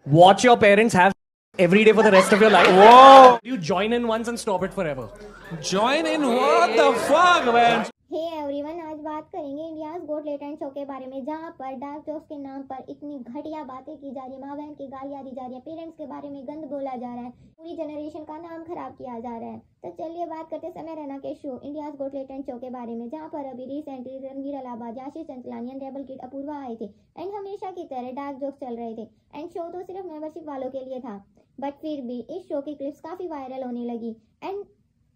watch your parents have every day for the rest of your life? Whoa! You join in once and stop it forever. Join in? What the fuck, man? Hey everyone, आज बात करेंगे India's got latent show के बारे में, जहां पर dark jokes के नाम पर इतनी घटिया बातें की जा रही है, माँ बहन की गालियां दी जा रही है, पेरेंट्स के बारे में गंद बोला जा रहा है, पूरी जनरेशन का नाम खराब किया जा रहा है। तो चलिए बात करते समय रैना के show India's got latent show के बारे में, जहां पर अभी recently Ranveer Allahbadia, Ashish Chanchlani and rebel kid Apoorva आए थे एंड हमेशा की तरह डार्क जोक्स चल रहे थे एंड शो तो सिर्फ मेंबरशिप वालों के लिए था। बट फिर भी इस शो की क्लिप्स काफी वायरल होने लगी एंड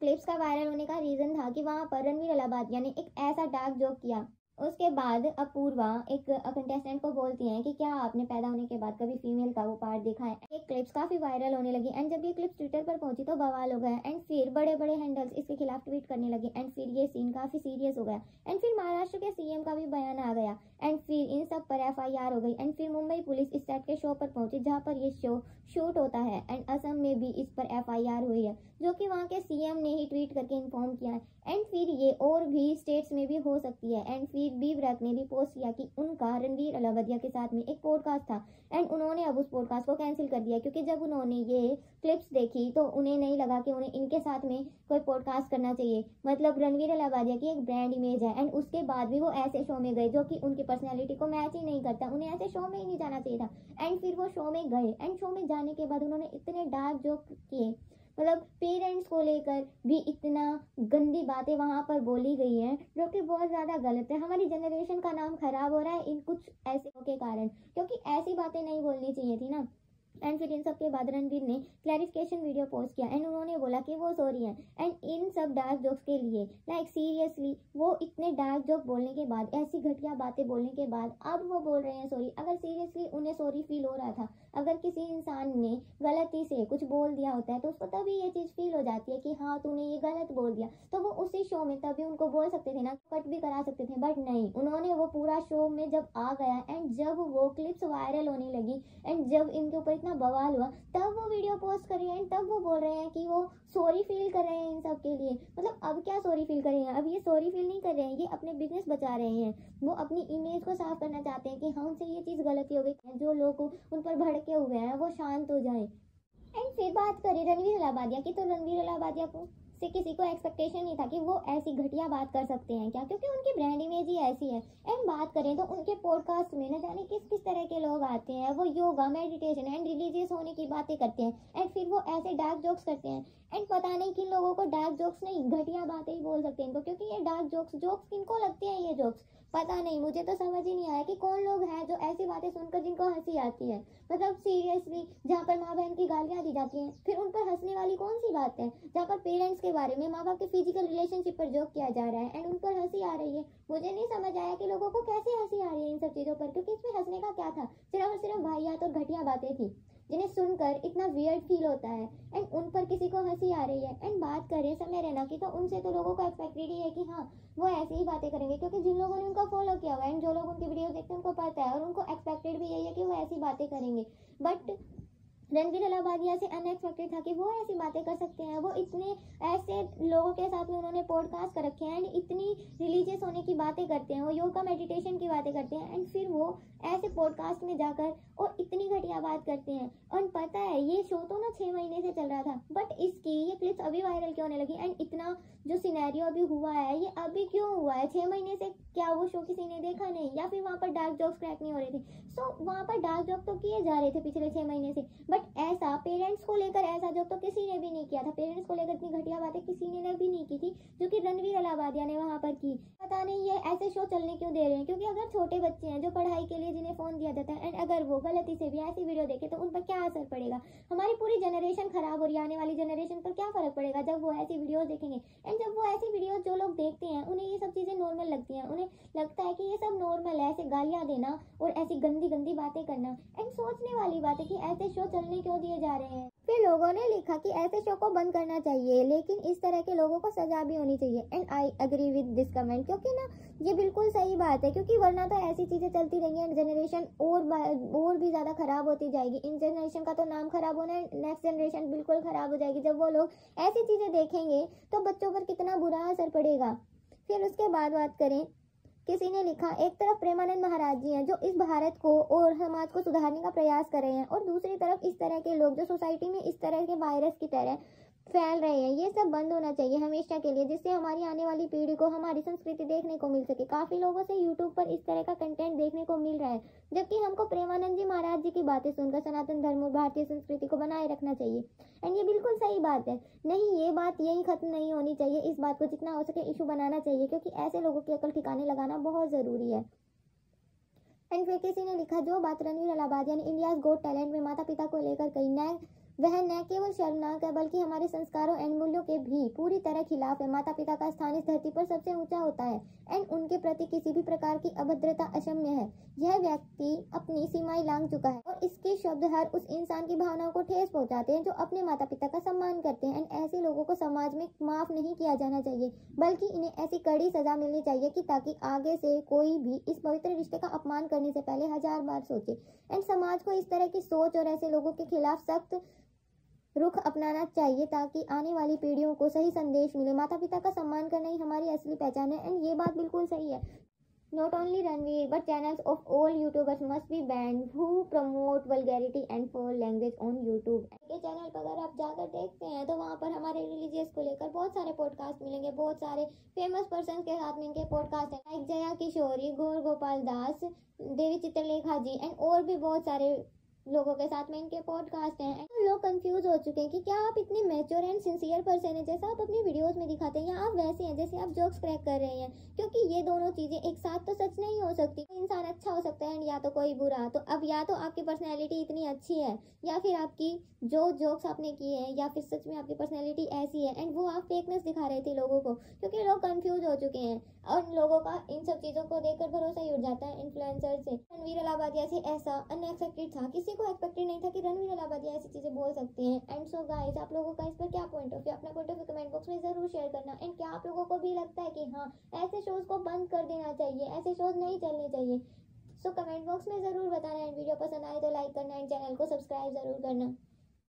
क्लिप्स का वायरल होने का रीजन था कि वहां पर रणवीर अलाहाबादिया ने एक ऐसा डार्क जोक किया। उसके बाद अपूर्वा एक कंटेस्टेंट को बोलती हैं कि क्या आपने पैदा होने के बाद कभी फीमेल का वो पार्ट देखा है। ये क्लिप्स काफी वायरल होने लगी एंड जब ये क्लिप्स ट्विटर पर पहुंची तो बवाल हो गया एंड फिर बड़े बड़े हैंडल्स इसके खिलाफ ट्वीट करने लगे एंड फिर ये सीन काफी सीरियस हो गया एंड फिर महाराष्ट्र के सीएम का भी बयान आ गया एंड फिर इन सब पर एफआईआर हो गई एंड फिर मुंबई पुलिस इस सेट के शो पर पहुंची जहां पर ये शो शूट होता है एंड असम में भी इस पर एफआईआर हुई है, जो कि वहां के सीएम ने ही ट्वीट करके इन्फॉर्म किया है एंड फिर ये और भी स्टेट्स में भी हो सकती है। एंड फिर बी ब्रैक ने भी पोस्ट किया कि उनका रणवीर अलाहाबादिया के साथ में एक पॉडकास्ट था एंड उन्होंने अब उस पॉडकास्ट को कैंसिल कर दिया क्योंकि जब उन्होंने ये क्लिप्स देखी तो उन्हें नहीं लगा कि उन्हें इनके साथ में कोई पॉडकास्ट करना चाहिए। मतलब रणवीर अलाहाबादिया की एक ब्रांड इमेज है एंड उसके बाद भी वो ऐसे शो में गए जो कि उनकी पर्सनैलिटी को मैच ही नहीं करता, उन्हें ऐसे शो में ही नहीं जाना चाहिए था एंड फिर वो शो में गए एंड शो में जाने के बाद उन्होंने इतने डार्क जोक किए, मतलब पेरेंट्स को लेकर भी इतना गंदी बातें वहां पर बोली गई हैं जो कि बहुत ज़्यादा गलत है। हमारी जनरेशन का नाम खराब हो रहा है इन कुछ ऐसे के कारण, क्योंकि ऐसी बातें नहीं बोलनी चाहिए थी ना। एंड फिर इन सब के बाद रणवीर ने क्लैरिफिकेशन वीडियो पोस्ट किया एंड उन्होंने बोला कि वो सॉरी हैं एंड इन सब डार्क जोक्स के लिए। लाइक सीरियसली वो इतने डार्क जोक बोलने के बाद, ऐसी घटिया बातें बोलने के बाद अब वो बोल रहे हैं सॉरी। अगर सीरियसली उन्हें सॉरी फील हो रहा था, अगर किसी इंसान ने गलती से कुछ बोल दिया होता है तो उसको तभी ये चीज़ फील हो जाती है कि हाँ तूने ये गलत बोल दिया, तो वो उसी शो में तभी उनको बोल सकते थे ना, कट भी करा सकते थे। बट नहीं, उन्होंने वो पूरा शो में जब आ गया एंड जब वो क्लिप्स वायरल होने लगी एंड जब इनके ऊपर इतना बवाल हुआ तब वो वीडियो पोस्ट कर रहे हैं एंड तब वो बोल रहे हैं कि वो सॉरी फील कर रहे हैं इन सब के लिए। मतलब अब क्या सॉरी फील कर रहे हैं, अब ये सॉरी फील नहीं कर रहे हैं, ये अपने बिजनेस बचा रहे हैं, वो अपनी इमेज को साफ करना चाहते हैं कि हाँ उनसे ये चीज़ गलती हो गई, जो लोग उन पर भड़के हुए हैं वो शांत हो जाए। एंड फिर बात करें रणवीर अलाहाबादिया की, तो रणवीर अलाहाबादिया को से किसी को एक्सपेक्टेशन नहीं था कि वो ऐसी घटिया बात कर सकते हैं क्या, क्योंकि उनकी ब्रांड इमेज ही ऐसी है। एंड बात करें तो उनके पॉडकास्ट में न जाने किस किस तरह के लोग आते हैं, वो योगा, मेडिटेशन एंड रिलीजियस होने की बातें करते हैं एंड फिर वो ऐसे डार्क जोक्स करते हैं एंड पता नहीं किन लोगों को डार्क जोक्स नहीं, घटिया बातें ही बोल सकते हैं इनको, क्योंकि ये डार्क जोक्स किनको लगते हैं ये जोक्स पता नहीं। मुझे तो समझ ही नहीं आया कि कौन लोग हैं जो ऐसी बातें सुनकर जिनको हंसी आती है। मतलब सीरियसली, जहाँ पर माँ बहन की गालियाँ दी जाती हैं फिर उन पर हंसने वाली कौन सी बात है। जहाँ पर पेरेंट्स के बारे में, माँ बाप के फिजिकल रिलेशनशिप पर जोक किया जा रहा है एंड उन पर हंसी आ रही है। मुझे नहीं समझ आया कि लोगों को कैसे हंसी आ रही है इन सब चीज़ों पर, क्योंकि इसमें हंसने का क्या था। सिर्फ और सिर्फ वाहियात और घटिया बातें थी जिन्हें सुनकर इतना वियर्ड फील होता है एंड उन पर किसी को हंसी आ रही है। एंड बात करें समय रैना की, तो उनसे तो लोगों को एक्सपेक्टेड ही है कि हाँ वो ऐसी ही बातें करेंगे, क्योंकि जिन लोगों ने उनको फॉलो किया हुआ है एंड जो लोग उनकी वीडियो देखते हैं उनको पता है और उनको एक्सपेक्टेड भी यही है कि वो ऐसी बातें करेंगे। बट रणवीर अलाहाबादिया से अनएक्सपेक्टेड था कि वो ऐसी बातें कर सकते हैं। वो इतने ऐसे लोगों के साथ में उन्होंने पॉडकास्ट कर रखे हैं एंड इतनी रिलीजियस होने की बातें करते हैं, वो योगा मेडिटेशन की बातें करते हैं एंड फिर वो ऐसे पॉडकास्ट में जाकर और इतनी घटिया बात करते हैं। और पता है ये शो तो ना 6 महीने से चल रहा था, बट इसकी ये क्लिप्स अभी वायरल क्यों होने लगी एंड इतना जो सिनेरियो अभी हुआ है ये अभी क्यों हुआ है। 6 महीने से क्या वो शो किसी ने देखा नहीं, या फिर वहाँ पर डार्क जोक्स क्रैक नहीं हो रहे थे। सो वहाँ पर डार्क जोक तो किए जा रहे थे पिछले 6 महीने से, बट ऐसा पेरेंट्स को लेकर ऐसा जोक तो किसी ने भी नहीं किया था। पेरेंट्स को लेकर इतनी घटिया बातें किसी ने भी नहीं की थी जो कि रणवीर अलाहाबादिया ने वहाँ पर की। पता नहीं ये ऐसे शो चलने क्यों दे रहे हैं, क्योंकि अगर छोटे बच्चे हैं जो पढ़ाई के लिए जिन्हें फ़ोन दिया जाता है एंड अगर वो गलती से भी ऐसी वीडियो देखे तो उन पर क्या असर पड़ेगा। हमारी पूरी जनरेशन खराब हो रही है, आने वाली जनरेशन पर क्या फ़र्क पड़ेगा जब वो ऐसी वीडियोस देखेंगे। एंड जब वो ऐसी वीडियोस जो लोग देखते हैं उन्हें ये सब चीज़ें नॉर्मल लगती हैं, उन्हें लगता है कि ये सब नॉर्मल है, ऐसे गालियाँ देना और ऐसी गंदी गंदी बातें करना। एंड सोचने वाली बात है कि ऐसे शो चलने क्यों दिए जा रहे हैं। फिर लोगों ने लिखा कि ऐसे शो को बंद करना चाहिए, लेकिन इस तरह के लोगों को सजा भी होनी चाहिए। And I agree with this comment, क्योंकि ना ये बिल्कुल सही बात है, क्योंकि वरना तो ऐसी चीज़ें चलती रहेंगी एंड जनरेशन और भी ज़्यादा ख़राब होती जाएगी। इन जनरेशन का तो नाम ख़राब होना है, नेक्स्ट जनरेशन बिल्कुल ख़राब हो जाएगी। जब वो लोग ऐसी चीज़ें देखेंगे तो बच्चों पर कितना बुरा असर पड़ेगा। फिर उसके बाद बात करें किसी ने लिखा, एक तरफ प्रेमानंद महाराज जी हैं जो इस भारत को और समाज को सुधारने का प्रयास कर रहे हैं, और दूसरी तरफ इस तरह के लोग जो सोसाइटी में इस तरह के वायरस की तरह फैल रहे हैं। ये सब बंद होना चाहिए हमेशा के लिए, जिससे हमारी आने वाली पीढ़ी को हमारी संस्कृति देखने को मिल सके। काफ़ी लोगों से यूट्यूब पर इस तरह का कंटेंट देखने को मिल रहा है, जबकि हमको प्रेमानंद जी महाराज जी की बातें सुनकर सनातन धर्म और भारतीय संस्कृति को बनाए रखना चाहिए। एंड ये बिल्कुल सही बात है। नहीं, ये बात यही खत्म नहीं होनी चाहिए। इस बात को जितना हो सके इशू बनाना चाहिए, क्योंकि ऐसे लोगों की अकल ठिकाने लगाना बहुत ज़रूरी है। एंड फिर किसी ने लिखा, जो बात रणवीर अलाहाबाद यानी इंडियाज गोट टैलेंट में माता पिता को लेकर कही, वह न केवल शर्मनाक है बल्कि हमारे संस्कारों एंड मूल्यों के भी पूरी तरह खिलाफ है। माता पिता का स्थान इस धरती पर सबसे ऊंचा होता है एंड उनके प्रति किसी भी प्रकार की अभद्रता अक्षम्य है। यह व्यक्ति अपनी सीमाएं लांघ चुका है और इसके शब्द हर उस इंसान की भावनाओं को ठेस पहुंचाते हैं जो अपने माता पिता का सम्मान करते हैं। एंड ऐसे लोगों को समाज में माफ नहीं किया जाना चाहिए, बल्कि इन्हें ऐसी कड़ी सजा मिलनी चाहिए कि ताकि आगे से कोई भी इस पवित्र रिश्ते का अपमान करने से पहले 1000 बार सोचे। एंड समाज को इस तरह की सोच और ऐसे लोगों के खिलाफ सख्त रुख अपनाना चाहिए, ताकि आने वाली पीढ़ियों को सही संदेश मिले। माता पिता का सम्मान करना ही हमारी असली पहचान है। एंड ये बात बिल्कुल सही है। Not only Ranveer but channels of all YouTubers must be band who promote vulgarity and fall language on YouTube. ये चैनल पर अगर आप जाकर देखते हैं तो वहाँ पर हमारे रिलीजियस को लेकर बहुत सारे पॉडकास्ट मिलेंगे। बहुत सारे फेमस पर्सन के साथ में इनके पॉडकास्ट हैं, लाइक जया किशोरी, गौर गोपाल दास, देवी चित्रलेखा जी एंड और भी बहुत सारे लोगों के साथ में इनके पॉडकास्ट हैं। लोग कंफ्यूज हो चुके हैं कि क्या आप इतने मैच्योर एंड सिंसियर पर्सन हैं जैसा आप अपनी वीडियोस में दिखाते हैं, या आप वैसे हैं जैसे आप जोक्स क्रैक कर रहे हैं, क्योंकि ये दोनों चीजें एक साथ तो सच नहीं हो सकती। कोई इंसान अच्छा हो सकता है या तो कोई बुरा। तो अब या तो आपकी पर्सनैलिटी इतनी अच्छी है, या फिर आपकी जो जोक्स आपने किए हैं, या फिर सच में आपकी पर्सनैलिटी ऐसी है एंड वो आप फेकनेस दिखा रहे थे लोगों को, क्योंकि लोग कंफ्यूज हो चुके हैं और लोगों का इन सब चीज़ों को देखकर भरोसा ही उठ जाता है इन्फ्लुएंसर से। रणवीर अलाहाबादी ऐसा अनएक्सपेक्टेड था, किसी को एक्सपेक्टेड नहीं था कि रणवीर अलाहाबादी ऐसी चीज़ें बोल सकते हैं। एंड सो गाइस, आप लोगों का इस पर क्या पॉइंट ऑफ व्यू, अपना point of view comment box में जरूर शेयर करना। एंड क्या आप लोगों को भी लगता है कि हाँ, ऐसे शोज को बंद कर देना चाहिए, ऐसे शोज नहीं चलने चाहिए? सो कमेंट बॉक्स में ज़रूर बताना। एंड वीडियो पसंद आए तो लाइक करना एंड चैनल को सब्सक्राइब ज़रूर करना।